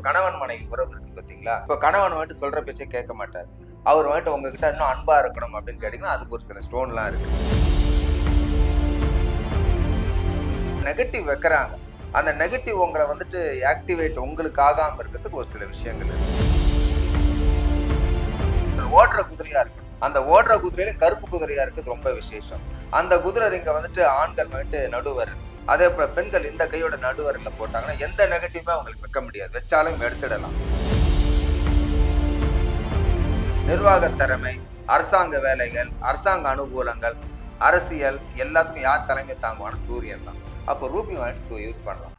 கணவன் மனைவி உறவு இருக்கு பாத்தீங்களா? இப்ப கணவன் வந்துட்டு சொல்ற பேச்சை கேட்க மாட்டார். அவர் வந்துட்டு உங்ககிட்ட இன்னும் அன்பா இருக்கணும் அப்படின்னு கேட்டீங்கன்னா அதுக்கு ஒரு சில ஸ்டோன்லாம் இருக்கு. நெகட்டிவ் வைக்கிறாங்க. அந்த நெகட்டிவ் உங்களை வந்துட்டு ஆக்டிவேட் உங்களுக்கு ஆகாம இருக்கிறதுக்கு ஒரு சில விஷயங்கள் இருக்கு. ஓடுற குதிரையா இருக்கு. அந்த ஓடுற குதிரையில கருப்பு குதிரையா இருக்கிறது ரொம்ப விசேஷம். அந்த குதிரை இங்க வந்துட்டு ஆண்கள் வந்துட்டு நடுவர், அதே போல பெண்கள் இந்த கையோட நடுவரில் போட்டாங்கன்னா எந்த நெகட்டிவுமே அவங்களுக்கு வைக்க முடியாது. வச்சாலும் எடுத்துடலாம். நிர்வாக திறமை, அரசாங்க வேலைகள், அரசாங்க அனுகூலங்கள், அரசியல் எல்லாத்துக்கும் யார் தலைமை தாங்குவான சூரியன் தான். அப்போ ரூபி வந்துட்டு யூஸ் பண்ணலாம்.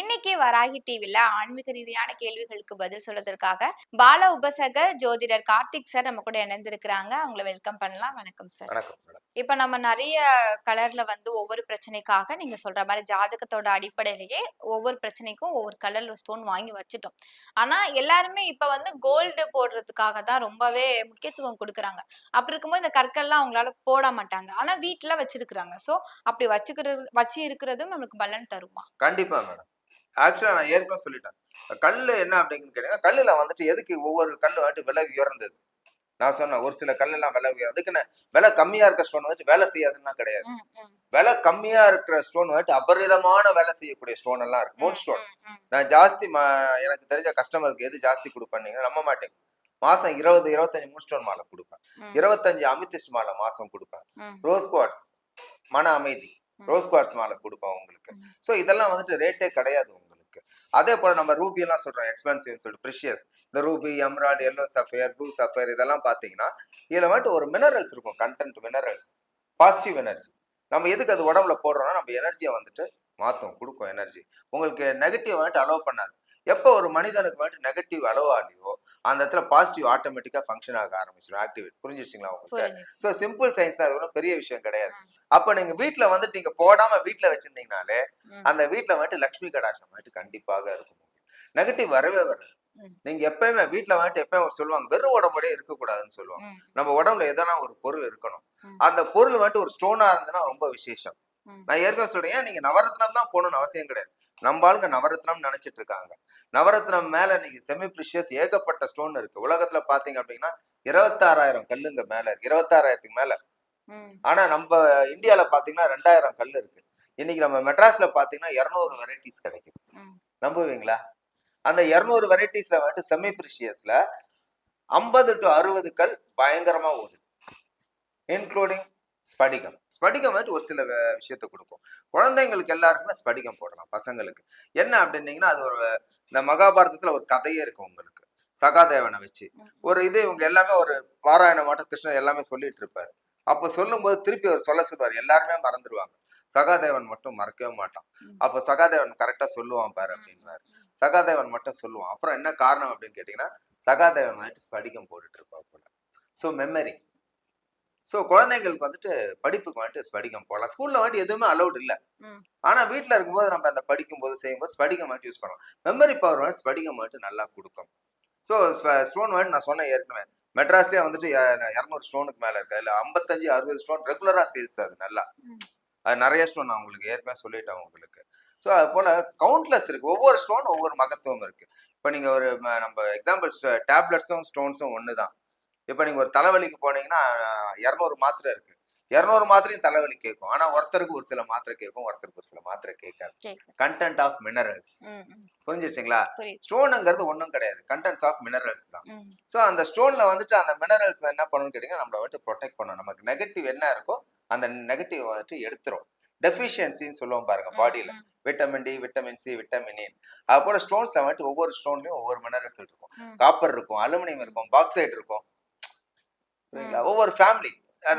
இன்னைக்கு வராகி டிவில ஆன்மீக ரீதியான கேள்விகளுக்கு பதில் சொல்றதற்காக பால உபசக ஜோதிடர் கார்த்திக் சார் நம்ம கூட இணைந்திருக்கிறாங்க. அவங்களை வெல்கம் பண்ணலாம். வணக்கம் சார். இப்ப நம்ம நிறைய கலர்ல ஒவ்வொரு பிரச்சனைக்காக நீங்க சொல்ற மாதிரி ஜாதகத்தோட அடிப்படையிலேயே ஒவ்வொரு பிரச்சனைக்கும் ஒவ்வொரு கலர்ல ஸ்டோன் வாங்கி வச்சுட்டோம். ஆனா எல்லாருமே இப்ப கோல்டு போடுறதுக்காக தான் ரொம்பவே முக்கியத்துவம் கொடுக்குறாங்க. அப்படி இருக்கும்போது இந்த கற்கள்லாம் அவங்களால போட மாட்டாங்க. ஆனா வீட்டுல வச்சிருக்கிறாங்க. சோ அப்படி வச்சு இருக்கிறதும் நமக்கு பலன் தருமா? கண்டிப்பா மேடம். ஆக்சுவலா நான் ஏற்கனவே சொல்லிட்டேன். கல்லு என்ன அப்படின்னு கேட்டீங்கன்னா, கல்லுல வந்துட்டு எதுக்கு ஒவ்வொரு கல்லு வந்துட்டு விலை உயர்ந்தது. நான் சொன்னேன் ஒரு சில கல் எல்லாம் விலை உயர், அதுக்குன்னு விலை கம்மியா இருக்கிற ஸ்டோன் வந்துட்டு வேலை செய்யாதுன்னா கிடையாது. விலை கம்மியா இருக்கிற ஸ்டோன் வந்துட்டு அபரிதமான வேலை செய்யக்கூடிய ஸ்டோன் எல்லாம் இருக்கு. மூன் ஸ்டோன் நான் ஜாஸ்தி எனக்கு தெரிஞ்ச கஸ்டமருக்கு எது ஜாஸ்தி கொடுப்பேன் நம்ப மாட்டேங்க. மாசம் 20-25 மூன் ஸ்டோன் மாலை கொடுப்பேன். 25 அமித்திஸ்ட் மாலை மாசம் கொடுப்பேன். ரோஸ் குவார்ட்ஸ் மன அமைதி ரோஸ் குவார்ட்ஸ் மாலை கொடுப்பேன் உங்களுக்கு. சோ இதெல்லாம் வந்துட்டு ரேட்டே கிடையாது உங்களுக்கு. அதே போல நம்ம ரூபி எல்லாம் சொல்றோம் எக்ஸ்பென்சிவ் சொல்லிட்டு ப்ரிஷியஸ். இந்த Ruby, emerald, yellow sapphire, blue sapphire இதெல்லாம் பாத்தீங்கன்னா இதுல வந்துட்டு ஒரு மினரல்ஸ் இருக்கும். Content minerals, positive energy. நம்ம எதுக்கு அது உடம்புல போடுறோம்னா நம்ம எனர்ஜியை வந்துட்டு மாத்தும், கொடுக்கும் எனர்ஜி. உங்களுக்கு நெகட்டிவ் வந்துட்டு அலோவ் பண்ணாது. எப்போ ஒரு மனிதனுக்கு வந்துட்டு நெகட்டிவ் அலோவ் ஆடியோ அந்த இடத்துல பாசிட்டிவ் ஆட்டோமேட்டிக்கா ஃபங்க்ஷன் ஆக ஆரம்பிச்சிடும், ஆக்டிவேட். புரிஞ்சிருச்சுங்களா உங்களுக்கு? ஸோ சிம்பிள் சயின்ஸ் தான், அது ஒன்றும் பெரிய விஷயம் கிடையாது. அப்ப நீங்க வீட்டுல வந்துட்டு நீங்க போடாம வீட்டுல வச்சிருந்தீங்கனாலே அந்த வீட்டுல வந்துட்டு லட்சுமி கடாட்சம் வந்துட்டு கண்டிப்பாக இருக்கும். நெகட்டிவ் வரவே வராது. நீங்க எப்பயுமே வீட்டுல வந்துட்டு எப்பயும் சொல்லுவாங்க வெறும் உடம்புடைய இருக்கக்கூடாதுன்னு சொல்லுவாங்க. நம்ம உடம்புல எதனா ஒரு பொருள் இருக்கணும். அந்த பொருள் வந்துட்டு ஒரு ஸ்டோனா இருந்ததுன்னா ரொம்ப விசேஷம். நான் ஏற்கனவே சொல்றேன், நீங்க நவரத்னம் தான் போகணும்னு அவசியம் கிடையாது. நம்ம ஆளுங்க நவரத்னம் நினைச்சிட்டு இருக்காங்க. நவரத்னம் மேல நீங்க செமி பிரிஷியஸ் ஏகப்பட்ட ஸ்டோன் இருக்கு. உலகத்துல பாத்தீங்க அப்படின்னா 26,000 கல்லுங்க மேல இருக்கு. 26,000க்கு மேல. ஆனா நம்ம இந்தியால பாத்தீங்கன்னா 2,000 கல் இருக்கு. இன்னைக்கு நம்ம மெட்ராஸ்ல பாத்தீங்கன்னா 200 வெரைட்டிஸ் கிடைக்கும். நம்புவீங்களா? அந்த 200 வெரைட்டிஸ்ல வந்துட்டு செமி பிரிஷியஸ்ல 50 to 60 கல் பயங்கரமா ஓடுது. இன்க்ளூடிங் ஸ்படிகம். ஸ்படிகம் வந்துட்டு ஒரு சில விஷயத்த கொடுக்கும். குழந்தைங்களுக்கு எல்லாருக்குமே ஸ்படிகம் போடலாம். பசங்களுக்கு என்ன அப்படின்னீங்கன்னா அது ஒரு இந்த மகாபாரதத்துல ஒரு கதையே இருக்கு உங்களுக்கு. சகாதேவனை வச்சு ஒரு இது இவங்க எல்லாமே ஒரு பாராயண மாட்டம் கிருஷ்ணர் எல்லாமே சொல்லிட்டு இருப்பாரு. அப்ப சொல்லும் போது திருப்பி அவர் சொல்லுவார். எல்லாருமே மறந்துடுவாங்க, சகாதேவன் மட்டும் மறக்கவே மாட்டான். அப்ப சகாதேவன் கரெக்டா சொல்லுவான் பாரு அப்படின்வாரு. சகாதேவன் மட்டும் சொல்லுவான். அப்புறம் என்ன காரணம் அப்படின்னு கேட்டீங்கன்னா சகாதேவன் வந்துட்டு ஸ்படிகம் போட்டுட்டு இருப்பா போல. So memory. ஸோ குழந்தைங்களுக்கு வந்துட்டு படிப்புக்கு வந்துட்டு ஸ்படிகம் போடலாம். ஸ்கூல்ல வந்துட்டு எதுவுமே அலௌட் இல்லை. ஆனா வீட்டுல இருக்கும்போது நம்ம அந்த படிக்கும் போது செய்யும்போது ஸ்படிகம் வந்துட்டு யூஸ் பண்ணலாம். மெமரி பவர் வந்து ஸ்படிகம் வந்துட்டு நல்லா கொடுக்கும். ஸோ ஸ்டோன் வந்துட்டு நான் சொன்னேன் ஏற்கனவே மெட்ராஸ்லயே வந்துட்டு 200 ஸ்டோனுக்கு மேல இருக்கு. அதுல 55-60 ஸ்டோன் ரெகுலரா சேல்ஸ். அது நல்லா, அது நிறைய ஸ்டோன் நான் உங்களுக்கு ஏற்கனவே சொல்லிட்டேன் உங்களுக்கு. ஸோ அது போல கவுண்ட்லெஸ் இருக்கு. ஒவ்வொரு ஸ்டோன் ஒவ்வொரு மகத்துவம் இருக்கு. இப்போ நீங்க ஒரு நம்ம எக்ஸாம்பிள் டேப்லெட்ஸும் ஸ்டோன்ஸும் ஒண்ணுதான். இப்ப நீங்க ஒரு தலைவலிக்கு போனீங்கன்னா 200 மாத்திரை இருக்கு. 200 மாத்திரையும் தலைவலி கேட்கும். ஆனா ஒருத்தருக்கு ஒரு சில மாத்திரை கேட்கும், ஒருத்தருக்கு ஒரு சில மாத்திரை கேட்காது. Content of minerals. புரிஞ்சிருச்சுங்களா? ஸ்டோனுங்கிறது ஒண்ணும் கிடையாது, கண்டென்ட்ஸ் ஆஃப் மினரல்ஸ் தான். சோ அந்த ஸ்டோன்ல வந்துட்டு அந்த மினரல்ஸ் என்ன பண்ணணும்னு கேட்டீங்கன்னா நம்மள வந்துட்டு ப்ரொடெக்ட் பண்ணணும். நமக்கு நெகட்டிவ் என்ன இருக்கோ அந்த நெகட்டிவ் வந்துட்டு எடுத்துரும். டெஃபிஷியன்சின்னு சொல்லுவோம் பாருங்க பாடியில. Vitamin D, vitamin C, vitamin A. அது போல ஸ்டோன்ஸ்ல வந்துட்டு ஒவ்வொரு ஸ்டோன்லயும் ஒவ்வொரு மினரல்ஸ் இருக்கும். காப்பர் இருக்கும், அலுமினியம் இருக்கும், பாக்சைட் இருக்கும். ஒவ்வொரு ஃபேமிலி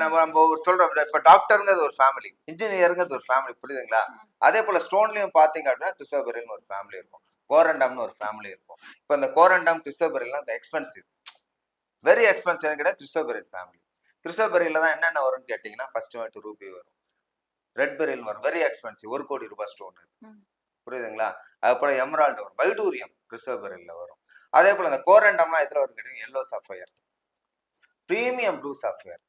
நம்ம சொல்றோம். இப்ப டாக்டருங்கிறது ஒரு ஃபேமிலி, இன்ஜினியருங்கிறது ஒரு ஃபேமிலி. புரியுதுங்களா? அதே போல ஸ்டோன்லயும் பாத்தீங்க அப்படின்னா கிறிஸ்டோபரின்னு ஒரு ஃபேமிலி இருக்கும், கோரண்டம்னு ஒரு ஃபேமிலி இருக்கும். இப்ப இந்த கோரண்டம் கிறிஸ்டோபரிலாம் இந்த எக்ஸ்பென்சிவ், வெரி எக்ஸ்பென்சிவ் கிடையாது கிறிஸ்டோபரி ஃபேமிலி. கிறிஸ்டோபரியில தான் என்னென்ன வரும்னு கேட்டீங்கன்னா ஃபர்ஸ்ட் வந்துட்டு ரூபி வரும், ரெட் பெரில் வரும், வெரி எக்ஸ்பென்சிவ், 1 கோடி ரூபாய் ஸ்டோன். புரியுதுங்களா? அது போல எமரால்டு வரும், வைடூரியம் கிறிஸ்டோபரியில வரும். அதே போல இந்த கோரண்டம்லாம் எதுல வரும் கேட்டீங்கன்னா yellow sapphire. Premium blue software.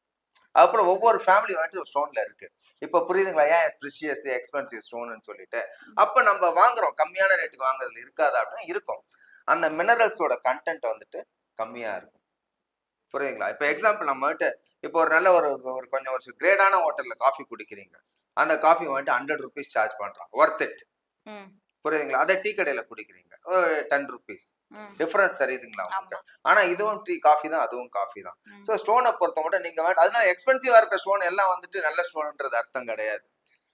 அப்புறம் ஒவ்வொரு ஃபேமிலி வந்துட்டு ஒரு ஸ்டோன்ல இருக்கு. இப்ப புரியுதுங்களா ஏன் ப்ரிஷியஸ் எக்ஸ்பென்சிவ் ஸ்டோன்னு சொல்லிட்டு. அப்ப நம்ம வாங்குறோம் கம்மியான ரேட்டுக்கு வாங்குறதுல இருக்காதா அப்படின்னா இருக்கும். அந்த மினரல்ஸோட கண்டென்ட் வந்துட்டு கம்மியா இருக்கும். புரியுதுங்களா? இப்ப எக்ஸாம்பிள் நம்ம வந்துட்டு இப்போ ஒரு நல்ல ஒரு கொஞ்சம் ஒரு கிரேடான ஹோட்டல்ல காஃபி குடிக்கிறீங்க. அந்த காஃபி வந்துட்டு ₹100 சார்ஜ் பண்றான். Worth it. புரியுதுங்களா? அதே டீ கடையில குடிக்கிறீங்க. ஒரு ₹10 டிஃபரன்ஸ் தெரியுதுங்களா உங்களுக்கு? ஆனா இதுவும் டீ காஃபி தான், அதுவும் காஃபி தான். சோ ஸ்டோனை பொறுத்த மட்டும் நீங்க அதனால எக்ஸ்பென்சிவா இருக்கிற ஸ்டோன் எல்லாம் வந்துட்டு நல்ல ஸ்டோன்ன்றது அர்த்தம் கிடையாது.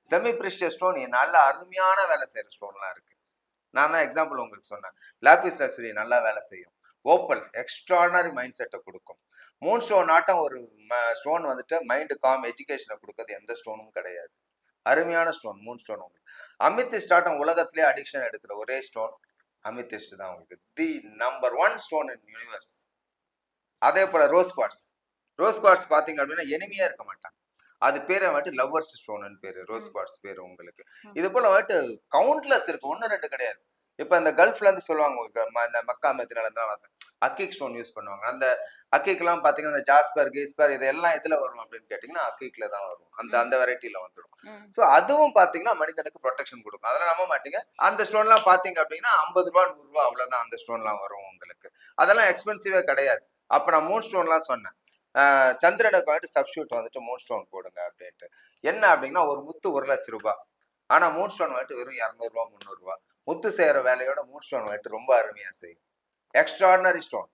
செமி பிரிஷியஸ் ஸ்டோன் நல்ல அருமையான வேலை செய்யற ஸ்டோன்லாம் இருக்கு. நான் தான் எக்ஸாம்பிள் உங்களுக்கு சொன்னேன். லாபிஸ் லசுலி நல்லா வேலை செய்யும். ஓப்பல் எக்ஸ்ட்ராடனரி மைண்ட் செட்டை கொடுக்கும். மூன் ஸ்டோன் ஆட்டம் ஒரு ஸ்டோன் வந்துட்டு மைண்ட் காம் எஜுகேஷனை கொடுக்கறது எந்த ஸ்டோனும் கிடையாது. அருமையான ஸ்டோன் மூன் ஸ்டோன் உங்களுக்கு. அமித்திஸ்ட் ஆட்டம் உலகத்திலே அடிக்ஷன் எடுக்கிற ஒரே ஸ்டோன் அமித்திஸ்ட் தான் உங்களுக்கு. The number 1 stone in universe. அதே போல ரோஸ் குவார்ட்ஸ். ரோஸ் குவார்ட்ஸ் பாத்தீங்க அப்படின்னா எனிமையா இருக்க மாட்டாங்க. அது பேரை வந்துட்டு லவ்வர்ஸ் ஸ்டோன் பேரு. ரோஸ் குவார்ட்ஸ் பேரு உங்களுக்கு. இது போல வந்துட்டு கவுண்ட்லெஸ் இருக்கு. 1 2 கிடையாது. இப்ப இந்த கல்ஃப்ல இருந்து சொல்லுவாங்க இந்த மக்கா மெத்தினால இருந்தாலும் அக்கீக் ஸ்டோன் யூஸ் பண்ணுவாங்க. அந்த அக்கீக் எல்லாம் பாத்தீங்கன்னா இந்த ஜாஸ்பர் கீஸ்பர் இதெல்லாம் எதுல வரும் அப்படின்னு கேட்டீங்கன்னா அக்கீக்ல தான் வரும். அந்த வெரைட்டில வந்துடும். சோ அதுவும் பாத்தீங்கன்னா மனிதனுக்கு ப்ரொடெக்ஷன் கொடுக்கும். அதெல்லாம் நம்ப மாட்டீங்க. அந்த ஸ்டோன் எல்லாம் பாத்தீங்க அப்படின்னா ₹50 ₹100 அவ்வளவுதான் அந்த ஸ்டோன் எல்லாம் வரும் உங்களுக்கு. அதெல்லாம் எக்ஸ்பென்சிவே கிடையாது. அப்ப நான் மூன் ஸ்டோன் எல்லாம் சொன்னேன். சந்திரனுக்கு வந்துட்டு சப்ஸ்டியூட் வந்துட்டு மூன் ஸ்டோன் போடுங்க அப்படின்ட்டு. என்ன அப்படின்னா ஒரு முத்து ₹1,00,000. ஆனா மூன் ஸ்டோன் வந்துட்டு வெறும் ₹200 ₹300. முத்து செய்யற வேலையோட மூன் ஸ்டோன் வந்துட்டு ரொம்ப அருமையா செய்யும். Extraordinary stone.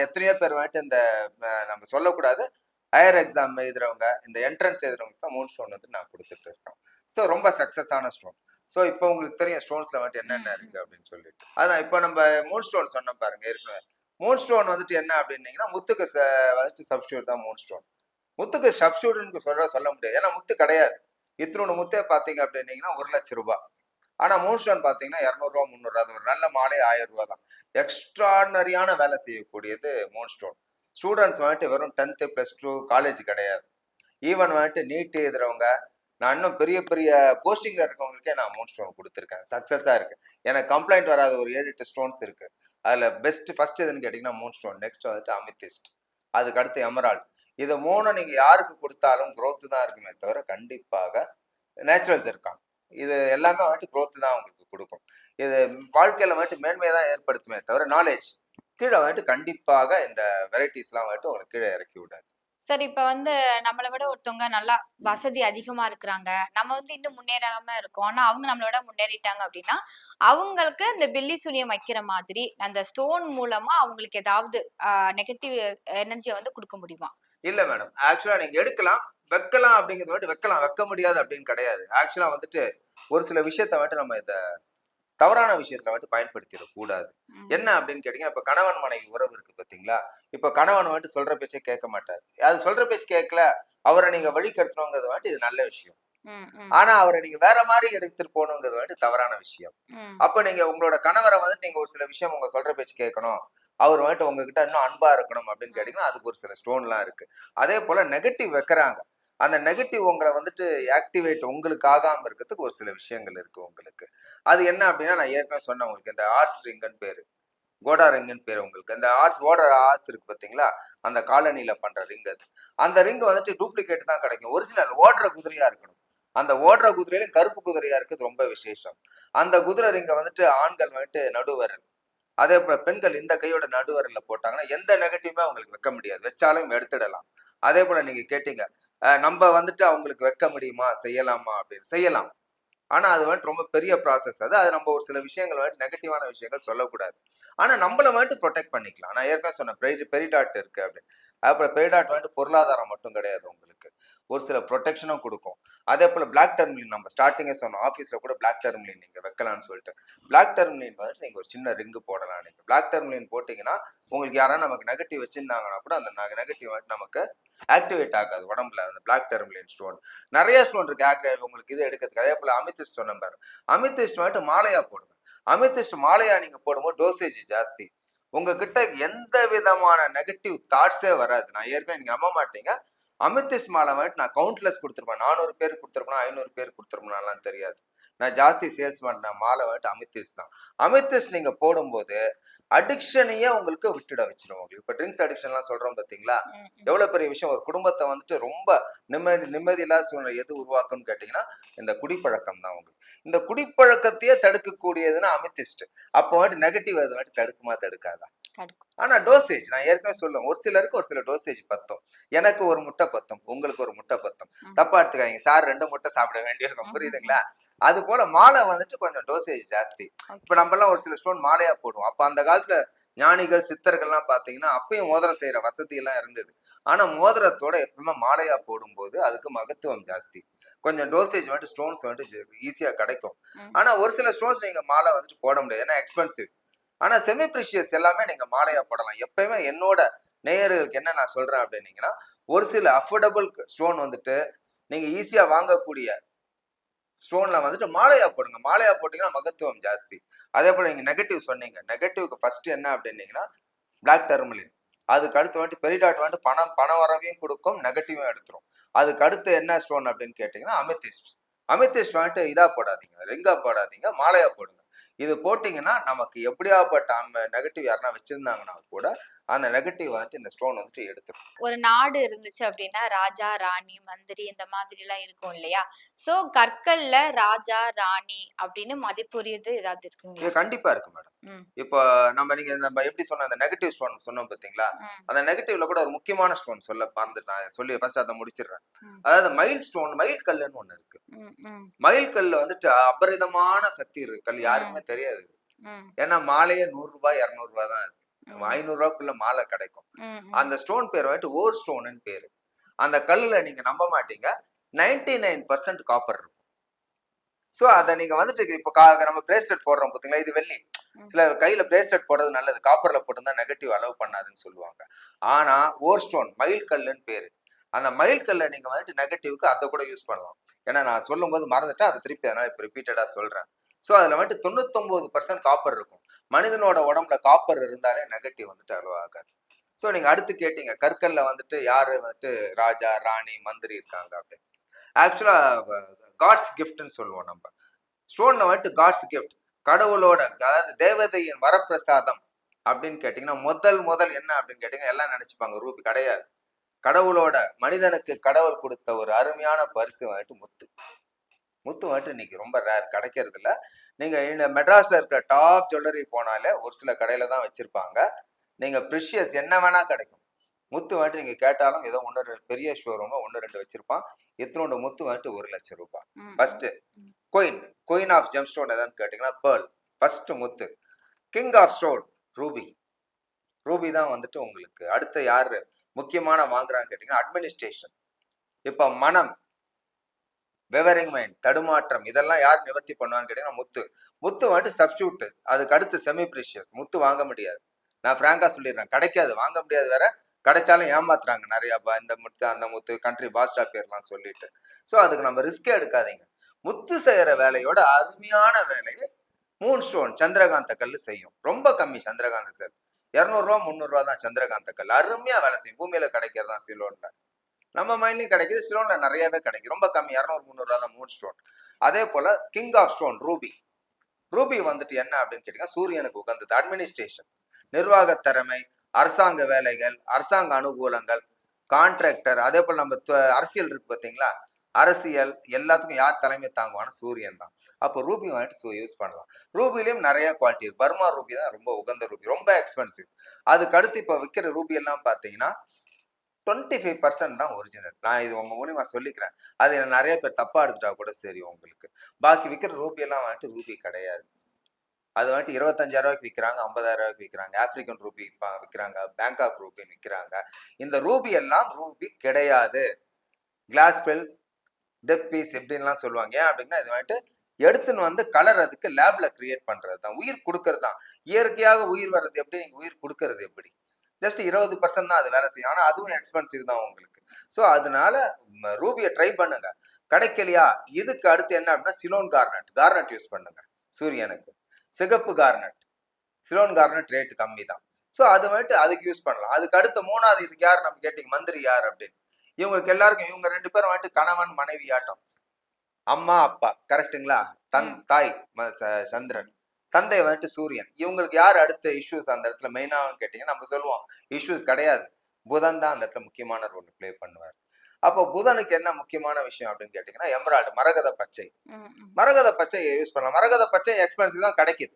எத்தனையோ பேர் வந்துட்டு இந்த நம்ம சொல்லக்கூடாது ஹையர் எக்ஸாம் எழுதுறவங்க இந்த என்ட்ரன்ஸ் எழுதுறவங்களுக்கு மூன் ஸ்டோன் வந்து நான் கொடுத்துட்டு இருக்கேன். ஸோ ரொம்ப சக்சஸான ஸ்டோன். ஸோ இப்போ உங்களுக்கு தெரியும் ஸ்டோன்ஸ்ல வந்துட்டு என்னென்ன இருக்கு அப்படின்னு சொல்லிட்டு. அதான் இப்போ நம்ம மூன் ஸ்டோன் சொன்ன பாருங்க ஏற்கனவே. மூன் ஸ்டோன் வந்துட்டு என்ன அப்படின்னீங்கன்னா முத்துக்கு வந்துட்டு சப்ஸ்டியூட் தான் மூன் ஸ்டோன். முத்துக்கு சப்ஸ்டியூட்னு சொல்ல முடியாது. ஏன்னா முத்து கிடையாது. இத்தனோட முத்தே பாத்தீங்க அப்படின்னீங்கன்னா ₹1,00,000. ஆனா மூன் ஸ்டோன் பாத்தீங்கன்னா ₹200 300. அது ஒரு நல்ல மாலை ₹1000 தான். எக்ஸ்ட்ராடினரியான வேலை செய்யக்கூடியது மூன் ஸ்டோன். ஸ்டூடெண்ட்ஸ் வந்துட்டு வெறும் 10th +2 காலேஜ் கிடையாது. ஈவன் வந்துட்டு நீட் எழுதுறவங்க நான் இன்னும் பெரிய பெரிய போஸ்டிங்ல இருக்கவங்களுக்கே நான் மூன் ஸ்டோன் கொடுத்துருக்கேன். சக்சஸா இருக்கு. எனக்கு கம்ப்ளைண்ட் வராத ஒரு 7-8 ஸ்டோன்ஸ் இருக்கு. அதுல பெஸ்ட் ஃபர்ஸ்ட் எதுன்னு கேட்டீங்கன்னா மூன் ஸ்டோன். நெக்ஸ்ட் வந்துட்டு அமித்திஸ்ட். அதுக்கு அடுத்து எமரால்ட். இது 3 நீங்க யாருக்கு கொடுத்தாலும் growth தான் இருக்குமே தவிர கண்டிப்பாக நேச்சுரல்ஸ் இருக்காங்க. இது எல்லாமே வந்துட்டு growth தான் உங்களுக்கு கொடுக்கும். இது வாழ்க்கையில வந்துட்டு மேன்மையை தான் ஏற்படுத்துமே தவிர நாலேஜ் கீழே வந்துட்டு கண்டிப்பாக இந்த வெரைட்டிஸ் எல்லாம் வந்துட்டு உங்களுக்கு கீழே இறக்கி விடாது. சரி, இப்ப வந்து நம்மள விட ஒருத்தவங்க நல்லா வசதி அதிகமா இருக்கிறாங்க. நம்ம வந்து இன்னும் முன்னேறாம இருக்கோம். ஆனா அவங்க நம்மள விட முன்னேறிட்டாங்க அப்படின்னா, அவங்களுக்கு இந்த பில்லி சூனியம் வைக்கிற மாதிரி அந்த ஸ்டோன் மூலமா அவங்களுக்கு ஏதாவது நெகட்டிவ் எனர்ஜிய வந்து குடுக்க முடியுமா? இல்ல மேடம். ஆக்சுவலா நீங்க எடுக்கலாம், வைக்கலாம் அப்படிங்கிறது வந்துட்டு வைக்கலாம். வைக்க முடியாது அப்படின்னு கிடையாது. ஆக்சுவலா வந்துட்டு ஒரு சில விஷயத்த வந்துட்டு நம்ம இத தவறான விஷயத்துல வந்துட்டு பயன்படுத்திடக் கூடாது. என்ன அப்படின்னு கேட்டீங்கன்னா, இப்ப கணவன் மனைவி உறவு இருக்கு பாத்தீங்களா? இப்ப கணவன் வந்துட்டு சொல்ற பேச்சை கேட்க மாட்டாரு. அது சொல்ற பேச்சு கேட்கல, அவரை நீங்க வழிகெடுத்தணுங்கிறது வந்துட்டு இது நல்ல விஷயம். ஆனா அவரை நீங்க வேற மாதிரி எடுத்துட்டு போகணுங்கிறது வந்துட்டு தவறான விஷயம். அப்ப நீங்க உங்களோட கணவரை வந்துட்டு நீங்க ஒரு சில விஷயம் உங்க சொல்ற பேச்சு கேட்கணும், அவர் வந்துட்டு உங்ககிட்ட இன்னும் அன்பா இருக்கணும் அப்படின்னு கேட்டீங்கன்னா அதுக்கு ஒரு சில ஸ்டோன் எல்லாம் இருக்கு. அதே போல நெகட்டிவ் வைக்கிறாங்க. அந்த நெகட்டிவ் உங்களை வந்துட்டு ஆக்டிவேட் உங்களுக்கு ஆகாம இருக்கிறதுக்கு ஒரு சில விஷயங்கள் இருக்கு உங்களுக்கு. அது என்ன அப்படின்னா நான் ஏற்கனவே சொன்னேன் உங்களுக்கு இந்த ஆர்ஸ் ரிங்குன்னு பேரு, கோடா ரிங்குன்னு பேரு உங்களுக்கு. இந்த ஆர்ஸ் ஓடுற ஆர்ஸ் இருக்கு பாத்தீங்களா, அந்த காலனில பண்ற ரிங் அது. அந்த ரிங் வந்துட்டு டூப்ளிகேட் தான் கிடைக்கும். ஒரிஜினல் ஓடுற குதிரையா இருக்கணும். அந்த ஓடுற குதிரையிலும் கருப்பு குதிரையா இருக்கிறது ரொம்ப விசேஷம். அந்த குதிரை ரிங்க வந்துட்டு ஆண்கள் வந்துட்டு நடுவரல், அதே போல பெண்கள் இந்த கையோட நடுவரல்ல போட்டாங்கன்னா எந்த நெகட்டிவுமே அவங்களுக்கு வைக்க முடியாது. வச்சாலும் எடுத்துடலாம். அதே போல நீங்க கேட்டீங்க நம்ம வந்துட்டு அவங்களுக்கு வைக்க முடியுமா செய்யலாமா அப்படின்னு. செய்யலாம். ஆனா அது வந்துட்டு ரொம்ப பெரிய ப்ராசஸ். அது நம்ம ஒரு சில விஷயங்கள் வந்துட்டு நெகட்டிவான விஷயங்கள் சொல்லக்கூடாது. ஆனா நம்மள வந்துட்டு ப்ரொடெக்ட் பண்ணிக்கலாம். நான் ஏற்கனவே சொன்னேன் பெரிடாட் இருக்கு அப்படின்னு. அப்புறம் பெரிடாட் வந்துட்டு பொருளாதாரம் மட்டும் கிடையாது உங்களுக்கு. ஒரு சில ப்ரொடெக்ஷனும் கொடுக்கும். அதே போல பிளாக் டர்ம்லின் நம்ம ஸ்டார்டிங்கே சொன்னோம். ஆஃபீஸ்ல கூட பிளாக் டர்ம்லின் நீங்க வைக்கலாம்னு சொல்லிட்டு. பிளாக் டர்ம்லின் வந்துட்டு நீங்க ஒரு சின்ன ரிங்கு போடலாம். நீங்க பிளாக் டர்ம்லின் போட்டீங்கன்னா உங்களுக்கு யாராவது நமக்கு நெகட்டிவ் வச்சிருந்தாங்கன்னா கூட அந்த நெகட்டிவ் வந்துட்டு நமக்கு ஆக்டிவேட் ஆகாது உடம்புல. அந்த பிளாக் டர்ம்லின் ஸ்டோன் நிறைய ஸ்டோன் இருக்கு ஆக்டிவ் உங்களுக்கு இது எடுக்கிறதுக்கு. அதே போல அமித்திஸ்ட் சொன்ன பாரு. அமித்திஸ்ட் வந்துட்டு மாலையா போடுங்க. அமித்திஸ்ட் மாலையா நீங்க போடும்போது டோசேஜ் ஜாஸ்தி. உங்ககிட்ட எந்த விதமான நெகட்டிவ் தாட்ஸே வராது. நான் ஏற்கனவே நீங்க நம்ப மாட்டீங்க. அமித்திஸ்ட் மாலை வந்துட்டு நான் கவுண்ட்லெஸ் கொடுத்துருப்பேன். 400 பேருக்கு கொடுத்துருப்பேன், 500 பேருக்கு கொடுத்துருப்பேன்லாம் தெரியாது. நான் ஜாஸ்தி சேல்ஸ் பண்ண மாலை வந்துட்டு அமித்திஸ் தான். அமித்திஸ் நீங்க போடும்போது அடிக்ஷனையே உங்களுக்கு விட்டுட வச்சிடும். உங்களுக்கு இப்போ ட்ரிங்க்ஸ் அடிக்ஷன்லாம் சொல்றோம் பார்த்தீங்களா, எவ்வளவு பெரிய விஷயம். ஒரு குடும்பத்தை வந்துட்டு ரொம்ப நிம்மதியில்லாத சூழ்நிலை எது உருவாக்கும்னு கேட்டீங்கன்னா இந்த குடிப்பழக்கம் தான். உங்களுக்கு இந்த குடிப்பழக்கத்தையே தடுக்கக்கூடியதுன்னா அமித்திஸ்ட். அப்போ வந்துட்டு நெகட்டிவ் அது வந்துட்டு தடுக்குமா தடுக்காதா? ஆனா டோசேஜ் நான் ஏற்கனவே சொல்லுவேன், ஒரு சிலருக்கு ஒரு சில டோசேஜ் பத்தும். எனக்கு ஒரு முட்டை பத்தும், உங்களுக்கு ஒரு முட்டை பத்தும். தப்பா எடுத்துக்காதீங்க, சார் 2 முட்டை சாப்பிட வேண்டியிருக்கும், புரியுதுங்களா? அது போல மாலை வந்துட்டு கொஞ்சம் டோசேஜ் ஜாஸ்தி. இப்ப நம்ம எல்லாம் ஒரு சில ஸ்டோன் மாலையா போடுவோம். அப்ப அந்த காலத்துல ஞானிகள் சித்தர்கள்லாம் பாத்தீங்கன்னா அப்பயும் மோதிரம் செய்யற வசதி எல்லாம் இருந்தது. ஆனா மோதிரத்தோட எப்பவுமே மாலையா போடும்போது அதுக்கு மகத்துவம் ஜாஸ்தி. கொஞ்சம் டோசேஜ் வந்துட்டு ஸ்டோன்ஸ் வந்துட்டு ஈஸியா கிடைக்கும். ஆனா ஒரு சில ஸ்டோன்ஸ் நீங்க மாலை வந்துட்டு போட முடியாது, ஏன்னா எக்ஸ்பென்சிவ். ஆனா செமி ப்ரிஷியஸ் எல்லாமே நீங்க மாலையா போடலாம். எப்பயுமே என்னோட நேயர்களுக்கு என்ன நான் சொல்றேன் அப்படின்னீங்கன்னா, ஒரு சில அஃபோர்டபுள் ஸ்டோன் வந்துட்டு நீங்க ஈஸியா வாங்கக்கூடிய ஸ்டோன்ல வந்துட்டு மாலையா போடுங்க. மாலையா போட்டீங்கன்னா மகத்துவம் ஜாஸ்தி. அதே போல நீங்க நெகட்டிவ் சொன்னீங்க. நெகட்டிவ்க்கு ஃபர்ஸ்ட் என்ன அப்படின்னீங்கன்னா பிளாக் டர்மலின். அதுக்கு அடுத்து வந்துட்டு பெரிடாட் வந்துட்டு பணம் வரவையும் கொடுக்கும், நெகட்டிவும் எடுத்துரும். அதுக்கு அடுத்து என்ன ஸ்டோன் அப்படின்னு கேட்டீங்கன்னா அமித்திஸ்ட். அமித்திஸ்ட் வந்துட்டு இதா போடாதீங்க, ரிங்கா போடாதீங்க, மாலையா போடுங்க. இது போட்டீங்கன்னா நமக்கு எப்படியாப்பட்ட நெகட்டிவ் யாருன்னா வச்சிருந்தாங்கன்னா கூட அந்த நெகட்டிவ் வந்துட்டு இந்த ஸ்டோன் வந்துட்டு எடுத்துரும். ஒரு நாடு இருந்துச்சு அப்படின்னா ராஜா, ராணி, மந்திரி இந்த மாதிரி எல்லாம் இருக்கும் இல்லையா? சோ கற்கள்ல ராஜா, ராணி அப்படின்னு மதிப்புரியது ஏதாவது இது இருக்குங்களா? கண்டிப்பா இருக்கு மேடம். இப்போ நம்ம எப்படி சொன்ன அந்த நெகட்டிவ் ஸ்டோன் சொன்னோம் பாத்தீங்களா, அந்த நெகட்டிவ்ல கூட ஒரு முக்கியமான ஸ்டோன் சொல்ல மறந்துட்டு நான் சொல்லி ஃபர்ஸ்ட் அதை முடிச்சிடுறேன். அதாவது மயில் ஸ்டோன், மயில் கல்லுன்னு ஒண்ணு இருக்கு. மயில் கல்ல வந்துட்டு அபரிதமான சக்தி இருக்கு. கல் யாருக்குமே தெரியாது. ஏன்னா மாலையே 100 ரூபாய் 200 ரூபாய் தான் இருக்கு. 500 ரூபாய்க்குள்ள மாலை கிடைக்கும். அந்த ஸ்டோன் பேர் வந்துட்டு ஓர் ஸ்டோன் பேரு. அந்த கல்லுல நீங்க நம்ப மாட்டீங்க, 99% காப்பர் இருக்கும். சோ அத நீங்க வந்துட்டு இப்ப நம்ம பிரேஸ்லெட் போடுறோம் பாத்தீங்களா, இது வெள்ளி. சில கையில பிரேஸ்லெட் போடுறது நல்லது, காப்பர்ல போட்டுருந்தா நெகட்டிவ் அலோவ் பண்ணாதுன்னு சொல்லுவாங்க. ஆனா ஓர் ஸ்டோன் மயில் கல்லுன்னு பேரு. அந்த மயில் கல்ல நீங்க வந்துட்டு நெகட்டிவ்க்கு அதை கூட யூஸ் பண்ணலாம். ஏன்னா நான் சொல்லும் போது மறந்துட்டேன், அதை திருப்பி அதனால இப்ப ரிப்பீட்டடா சொல்றேன். சோ அதுல வந்துட்டு 99% காப்பர் இருக்கும். மனிதனோட உடம்புல காப்பர் இருந்தாலே நெகட்டிவ் வந்துட்டு அலோவ் ஆகாது. சோ நீங்க அடுத்து கேட்டீங்க கற்கள்ல வந்துட்டு யாரு வந்துட்டு ராஜா, ராணி, மந்திரி இருக்காங்க அப்படின்னு. ஆக்சுவலா காட்ஸ் கிஃப்ட்னு சொல்லுவோம் நம்ம. ஸ்டோன்ல வந்துட்டு காட்ஸ் கிஃப்ட், கடவுளோட அதாவது தேவதையின் வரப்பிரசாதம் அப்படின்னு கேட்டீங்கன்னா முதல் என்ன அப்படின்னு கேட்டீங்கன்னா எல்லாம் நினைச்சுப்பாங்க ரூபி. கிடையாது. கடவுளோட மனிதனுக்கு கடவுள் கொடுத்த ஒரு அருமையான பரிசு வந்துட்டு முத்து. முத்து வந்துட்டு இன்னைக்கு ரொம்ப ரேர், கிடைக்கிறது இல்ல. நீங்க இந்த மெட்ராஸ்ல இருக்கிற டாப் ஜுவல்லரி போனாலே ஒரு சில கடையில தான் வச்சிருப்பாங்க. நீங்க ப்ரிஷியஸ் என்ன வேணா கிடைக்கும். முத்து வந்துட்டு நீங்க கேட்டாலும் ஏதோ பெரிய ஷோரூம் 1-2 வச்சிருப்பான். இத்தனோட முத்து வந்துட்டு 1 லட்சம் ரூபாய். First queen of gem stone எதான்னு கேட்டீங்கன்னா பேர்ல் ஃபர்ஸ்ட் முத்து. King of stone ruby. Ruby தான் வந்துட்டு உங்களுக்கு அடுத்த யாரு முக்கியமான வாங்குறான்னு கேட்டீங்கன்னா அட்மினிஸ்ட்ரேஷன். இப்ப மனம், வெவரிங் மைண்ட், தடுமாற்றம், இதெல்லாம் யார் நிவர்த்தி பண்ணுவான்னு கேட்டீங்கன்னா முத்து. முத்து வந்துட்டு சப்ஸ்டியூட். அதுக்கு அடுத்து செமி ப்ரீஷியஸ். முத்து வாங்க முடியாது, நான் பிராங்கா சொல்லிடுறேன், கிடைக்காது, வாங்க முடியாது. வேற கிடைச்சாலும் ஏமாத்துறாங்க நிறைய, இந்த முத்து அந்த முத்து கண்ட்ரி பாஸ்டா பேர்லாம் சொல்லிட்டு. ஸோ அதுக்கு நம்ம ரிஸ்கே எடுக்காதீங்க. முத்து செய்யற வேலையோட அருமையான வேலையை மூன் ஸ்டோன் சந்திரகாந்த கல் செய்யும். ரொம்ப கம்மி சந்திரகாந்த செல், 200 ரூபா 300 ரூபா தான் சந்திரகாந்த கல். அருமையா வேலை செய்யும். பூமியில கிடைக்கிறதா சிலோன்ல, நம்ம மைண்ட்லயும் கிடைக்குது, சிலோன்ல நிறையவே கிடைக்கும். ரொம்ப கம்மி, 200-300 ரூபா தான் மூன் ஸ்டோன். அதே போல king of stone ruby. Ruby வந்துட்டு என்ன அப்படின்னு கேட்டீங்கன்னா சூரியனுக்கு உகந்தது. அட்மினிஸ்ட்ரேஷன், நிர்வாக திறமை, அரசாங்க வேலைகள், அரசாங்க அனுகூலங்கள், கான்ட்ராக்டர். அதே போல நம்ம அரசியல் இருக்கு பாத்தீங்களா, அரசியல் எல்லாத்துக்கும் யார் தலைமை தாங்குவானா சூரியன் தான். அப்போ ரூபி வந்துட்டு யூஸ் பண்ணலாம். ரூபிலையும் நிறைய குவாலிட்டி இருக்கு. பர்மா ரூபி தான் ரொம்ப உகந்த ரூபி, ரொம்ப எக்ஸ்பென்சிவ். அதுக்கு அடுத்து இப்ப விற்கிற ரூபி எல்லாம் பாத்தீங்கன்னா 25% தான் ஒரிஜினல். நான் இது உங்க மூலியமா சொல்லிக்கிறேன், அது நிறைய பேர் தப்பா எடுத்துட்டா கூட சரி உங்களுக்கு. பாக்கி விற்கிற ரூபி எல்லாம் வந்துட்டு ரூபி கிடையாது. அது வந்துட்டு 25,000 ரூபாய்க்கு விற்கிறாங்க, 50,000 ரூபாய்க்கு விற்கிறாங்க, ஆப்பிரிக்கன் ரூபி விற்கிறாங்க, பேங்காக் ரூபி விற்கிறாங்க. இந்த ரூபி எல்லாம் ரூபி கிடையாது. கிளாஸ் பெல், டெப்பீஸ் எப்படின்லாம் சொல்லுவாங்க. ஏன் அப்படின்னா இது வந்துட்டு எடுத்துன்னு வந்து கலர் அதுக்கு லேப்ல கிரியேட் பண்றது தான், உயிர் கொடுக்கறது தான். இயற்கையாக உயிர் வர்றது எப்படி, நீங்க உயிர் கொடுக்கறது எப்படி? ஜஸ்ட் 20% தான் அது வேலை செய்யும். ஆனா அதுவும் எக்ஸ்பென்சிவ் தான் உங்களுக்கு. ஸோ அதனால ரூபியை ட்ரை பண்ணுங்க. கிடைக்கலையா, இதுக்கு அடுத்து என்ன அப்படின்னா சிலோன் கார்னட் யூஸ் பண்ணுங்க. சூரியனுக்கு சிகப்பு கார்னட், சிலோன் கார்னட் ரேட் கம்மி தான். ஸோ அது வந்துட்டு அதுக்கு யூஸ் பண்ணலாம். அதுக்கு அடுத்த மூணாவது இதுக்கு யார் நம்ம கேட்டீங்க, மந்திரி யார் அப்படின்னு. இவங்களுக்கு எல்லாருக்கும் இவங்க 2 பேரும் வந்துட்டு கணவன் மனைவி ஆட்டம். அம்மா அப்பா கரெக்டுங்களா? ம். தாய் சந்திரன், தந்தை வந்துட்டு சூரியன். இவங்களுக்கு யார் அடுத்த இஷ்யூஸ் அந்த இடத்துல மெயினான்னு கேட்டீங்கன்னா நம்ம சொல்லுவோம் இஷ்யூஸ் கிடையாது. புதன் தான் அந்த இடத்துல முக்கியமான ரோல் பிளே பண்ணுவார். அப்போ புதனுக்கு என்ன முக்கியமான விஷயம் அப்படின்னு கேட்டீங்கன்னா எமரால்டு, மரகத பச்சை. ம். ம். மரகத பச்சை யூஸ் பண்ணலாம். மரகத பச்சை எக்ஸ்பென்சிவ் தான் கிடைக்குது.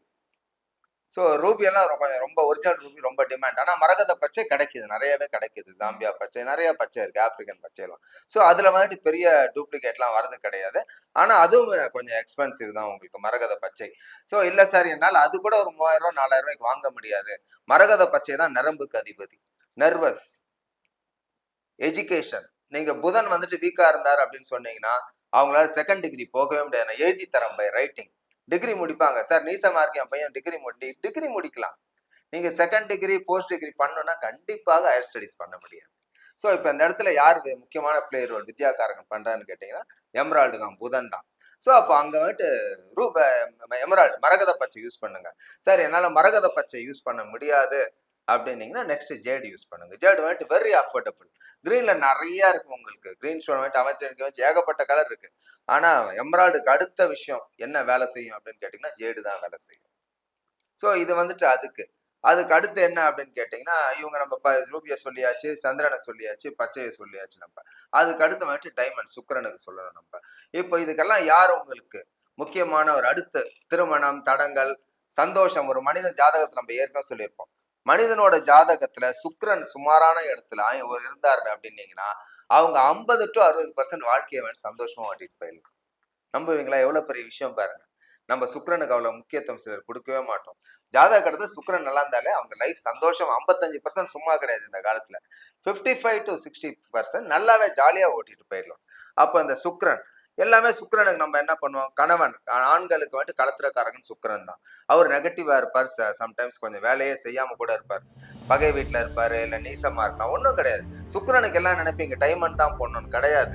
ஸோ ரூபி எல்லாம் ரொம்ப ஒரிஜினல் ரூபி ரொம்ப டிமாண்ட். ஆனா மரகத பச்சை கிடைக்குது, நிறையவே கிடைக்குது. ஜாம்பியா பச்சை, நிறைய பச்சை இருக்கு, ஆப்பிரிக்கன் பச்சை எல்லாம். ஸோ அதுல வந்துட்டு பெரிய டூப்ளிகேட்லாம் வரது கிடையாது. ஆனா அதுவும் கொஞ்சம் எக்ஸ்பென்சிவ் தான் உங்களுக்கு மரகத பச்சை. ஸோ இல்ல சார் என்னால் அது கூட ஒரு 3000 ரூபாய் 4000 ரூபாய்க்கு வாங்க முடியாது. மரகத பச்சை தான் நரம்புக்கு அதிபதி. Nervous, education. நீங்க புதன் வந்துட்டு வீக்கா இருந்தார் அப்படின்னு சொன்னீங்கன்னா அவங்களால செகண்ட் டிகிரி போகவே முடியாது. நான் எழுதி தரேன் பை ரைட்டிங். டிகிரி முடிப்பாங்க. சார் நீசமா இருக்கு என் பையன் டிகிரி முடிக்கலாம். நீங்க செகண்ட் டிகிரி போஸ்ட் டிகிரி பண்ணணும்னா கண்டிப்பாக ஹையர் ஸ்டடிஸ் பண்ண முடியாது. ஸோ இப்போ இந்த இடத்துல யார் முக்கியமான பிளேயர் ரோல் வித்யாகாரகன் பண்றான்னு கேட்டீங்கன்னா எமரால்டு தான், புதன் தான். ஸோ அப்போ அங்க வந்துட்டு எமரால்டு மரகத பச்சை யூஸ் பண்ணுங்க. சார் என்னால மரகத பச்சை யூஸ் பண்ண முடியாது அப்படின்னீங்கன்னா நெக்ஸ்ட் ஜேடு யூஸ் பண்ணுங்க. ஜேடு வந்துட்டு வெரி அஃபோர்டபுள். கிரீன்ல நிறைய இருக்கு உங்களுக்கு. கிரீன் ஸ்டோன் வந்துட்டு அவன் வச்சு ஏகப்பட்ட கலர் இருக்கு. ஆனா எமரால்டுக்கு அடுத்த விஷயம் என்ன வேலை செய்யும் அப்படின்னு கேட்டீங்கன்னா ஜேடு தான் வேலை செய்யும். ஸோ இது வந்துட்டு அதுக்கு அடுத்து என்ன அப்படின்னு கேட்டீங்கன்னா இவங்க நம்ம ரூபியை சொல்லியாச்சு, சந்திரனை சொல்லியாச்சு, பச்சையை சொல்லியாச்சு. நம்ம அதுக்கு அடுத்து வந்துட்டு டைமண்ட் சுக்கிரனுக்கு சொல்லணும் நம்ம. இப்போ இதுக்கெல்லாம் யார் உங்களுக்கு முக்கியமான ஒரு அடுத்து திருமணம், தடங்கள், சந்தோஷம். ஒரு மனிதன் ஜாதகத்தை நம்ம ஏற்கனவே சொல்லியிருப்போம். மனிதனோட ஜாதகத்துல சுக்கிரன் சுமாரான இடத்துல இருந்தாரு அப்படின்னீங்கன்னா அவங்க 50 to 60% வாழ்க்கையை வந்து சந்தோஷமா ஓட்டிட்டு போயிடலாம். நம்புவீங்களா? எவ்வளவு பெரிய விஷயம் பாருங்க. நம்ம சுக்கிரனுக்கு அவ்வளவு முக்கியத்துவம் சிலர் கொடுக்கவே மாட்டோம். ஜாதக கடத்துல சுக்கிரன் நல்லா இருந்தாலே அவங்க லைஃப் சந்தோஷம். 55% சும்மா கிடையாது இந்த காலத்துல. 55 to 60% நல்லாவே ஜாலியா ஓட்டிட்டு போயிடலாம். அப்ப அந்த சுக்கிரன் எல்லாமே சுக்கிரனுக்கு நம்ம என்ன பண்ணுவோம், கணவன் ஆண்களுக்கு வந்துட்டு களத்திரக்காரகன் சுக்கிரன் தான். அவர் நெகட்டிவா இருப்பார், சம்டைம்ஸ் கொஞ்சம் வேலையே செய்யாம கூட இருப்பார், பகை வீட்டுல இருப்பாரு, இல்ல நீசமா இருக்கலாம். ஒன்றும் கிடையாது. சுக்கிரனுக்கு எல்லாம் நினைப்பீங்க டைமண்ட் தான் போடணும்னு கிடையாது.